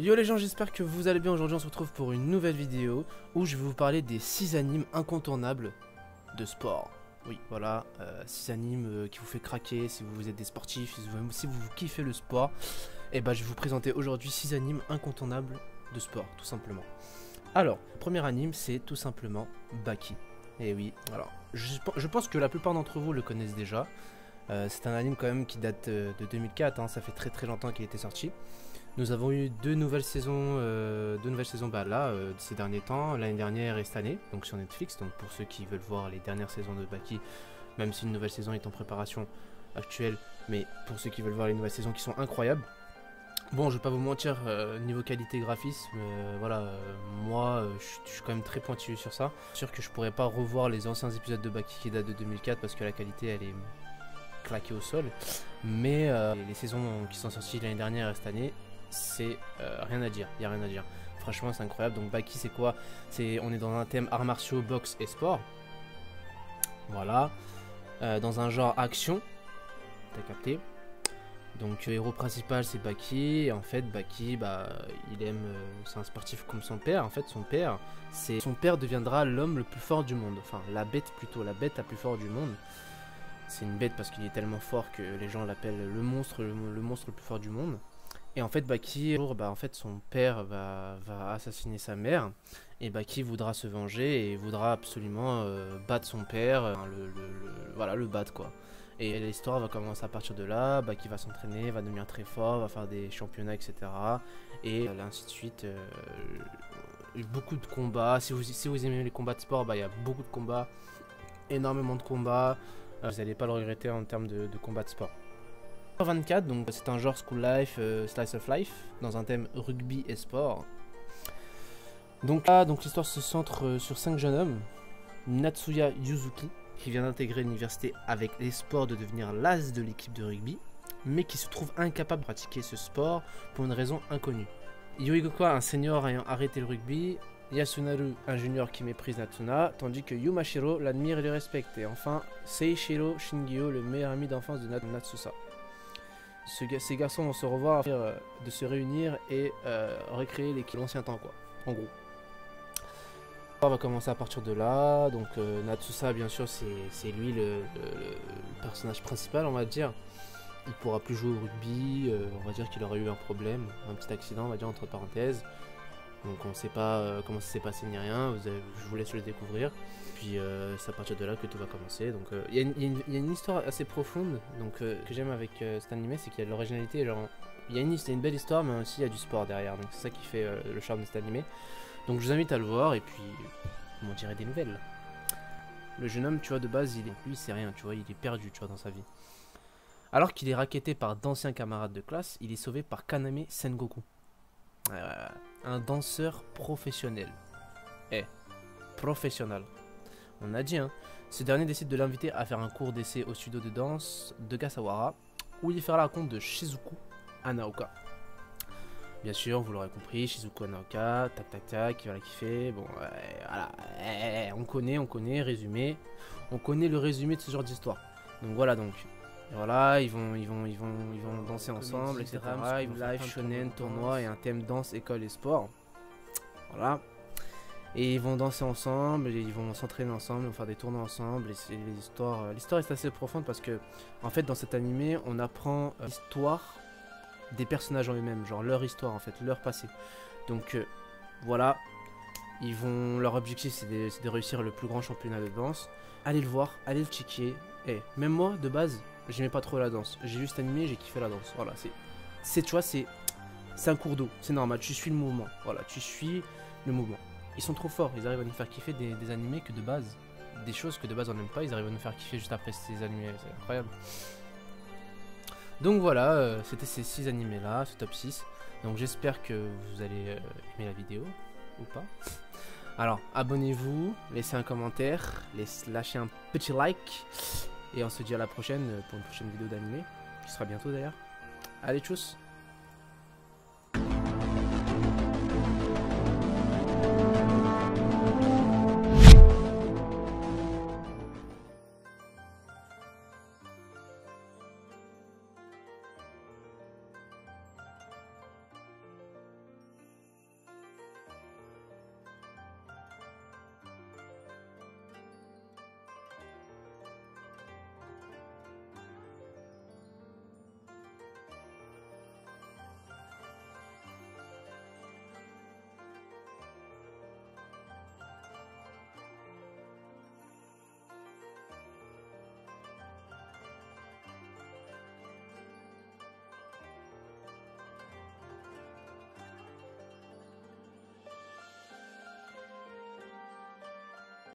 Yo les gens, j'espère que vous allez bien. Aujourd'hui on se retrouve pour une nouvelle vidéo où je vais vous parler des 6 animes incontournables de sport. Oui voilà, 6 animes qui vous fait craquer si vous êtes des sportifs, si vous kiffez le sport. Et bah je vais vous présenter aujourd'hui 6 animes incontournables de sport tout simplement. Alors, le premier anime c'est tout simplement Baki. Et oui, alors je pense que la plupart d'entre vous le connaissent déjà. C'est un anime quand même qui date de 2004, hein, ça fait très longtemps qu'il était sorti. Nous avons eu deux nouvelles saisons ces derniers temps, l'année dernière et cette année, donc sur Netflix. Donc pour ceux qui veulent voir les dernières saisons de Baki, même si une nouvelle saison est en préparation actuelle, mais pour ceux qui veulent voir les nouvelles saisons qui sont incroyables. Bon, je vais pas vous mentir, niveau qualité graphisme, moi je suis quand même très pointu sur ça. C'est sûr que je pourrais pas revoir les anciens épisodes de Baki qui datent de 2004 parce que la qualité elle est claquée au sol, mais les saisons qui sont sorties l'année dernière et cette année, c'est rien à dire, il n'y a rien à dire. Franchement c'est incroyable. Donc Baki c'est quoi? On est dans un thème arts martiaux, boxe et sport. Voilà. Dans un genre action. T'as capté? Donc le héros principal c'est Baki. Et en fait Baki il aime, c'est un sportif comme son père. En fait son père deviendra l'homme le plus fort du monde. Enfin la bête plutôt, la bête la plus forte du monde. C'est une bête parce qu'il est tellement fort que les gens l'appellent le monstre le plus fort du monde. Et en fait Baki, en fait son père va assassiner sa mère. Et Baki voudra se venger et voudra absolument battre son père, voilà, le battre quoi. Et l'histoire va commencer à partir de là. Baki va s'entraîner, va devenir très fort, va faire des championnats, etc. Et ainsi de suite. Beaucoup de combats. Si vous aimez les combats de sport, il y a beaucoup de combats, énormément de combats. Vous n'allez pas le regretter en termes de combats de sport. 24, donc c'est un genre school life, slice of life, dans un thème rugby et sport. Donc là, l'histoire se centre sur 5 jeunes hommes. Natsuya Yuzuki, qui vient d'intégrer l'université avec l'espoir de devenir l'as de l'équipe de rugby, mais qui se trouve incapable de pratiquer ce sport pour une raison inconnue. Yoigoka, un senior ayant arrêté le rugby. Yasunaru, un junior qui méprise Natsuna, tandis que Yumashiro l'admire et le respecte. Et enfin, Seishiro Shingyo, le meilleur ami d'enfance de Natsusa. Ces garçons vont se revoir, de se réunir et recréer l'ancien temps quoi, en gros. On va commencer à partir de là. Donc Natsusa bien sûr c'est lui le personnage principal on va dire. Il pourra plus jouer au rugby, on va dire qu'il aura eu un problème, un petit accident on va dire entre parenthèses. Donc on ne sait pas comment ça s'est passé ni rien, je vous laisse le découvrir. Puis c'est à partir de là que tout va commencer. Donc il y a une histoire assez profonde donc, que j'aime avec cet animé, c'est qu'il y a de l'originalité. Il y a une belle histoire, mais aussi il y a du sport derrière. Donc c'est ça qui fait le charme de cet animé. Donc je vous invite à le voir et puis vous m'en direz des nouvelles. Le jeune homme, tu vois, de base, lui c'est rien, tu vois, il est perdu, tu vois, dans sa vie. Alors qu'il est racketté par d'anciens camarades de classe, il est sauvé par Kaname Sengoku. Un danseur professionnel. Professionnel. On a dit, hein. Ce dernier décide de l'inviter à faire un cours d'essai au studio de danse de Gasawara, où il fera la rencontre de Shizuku Anaoka. Bien sûr, vous l'aurez compris, Shizuku Anaoka, tac, il va la kiffer. Bon, voilà, on connaît, résumé. On connaît le résumé de ce genre d'histoire. Donc voilà, donc. Et voilà, ils vont danser ensemble, etc. Ils vont live, shonen, tournoi et un thème danse, école et sport. Voilà. Et ils vont danser ensemble, et ils vont s'entraîner ensemble, ils vont faire des tournois ensemble. Et l'histoire est assez profonde parce que, en fait, dans cet animé, on apprend l'histoire des personnages en eux-mêmes, genre leur histoire, en fait, leur passé. Donc, voilà. Leur objectif, c'est de réussir le plus grand championnat de danse. Allez le voir, allez le checker. Même moi, de base, j'aimais pas trop la danse. J'ai juste animé, j'ai kiffé la danse. Voilà, tu vois, c'est un cours d'eau. C'est normal, tu suis le mouvement. Voilà, tu suis le mouvement. Ils sont trop forts, ils arrivent à nous faire kiffer des animés que de base, des choses que de base on n'aime pas, ils arrivent à nous faire kiffer juste après ces animés, c'est incroyable. Donc voilà, c'était ces 6 animés là, ce top 6. Donc j'espère que vous allez aimer la vidéo, ou pas. Alors abonnez-vous, laissez un commentaire, lâchez un petit like. Et on se dit à la prochaine pour une prochaine vidéo d'animé, qui sera bientôt d'ailleurs. Allez, tchuss!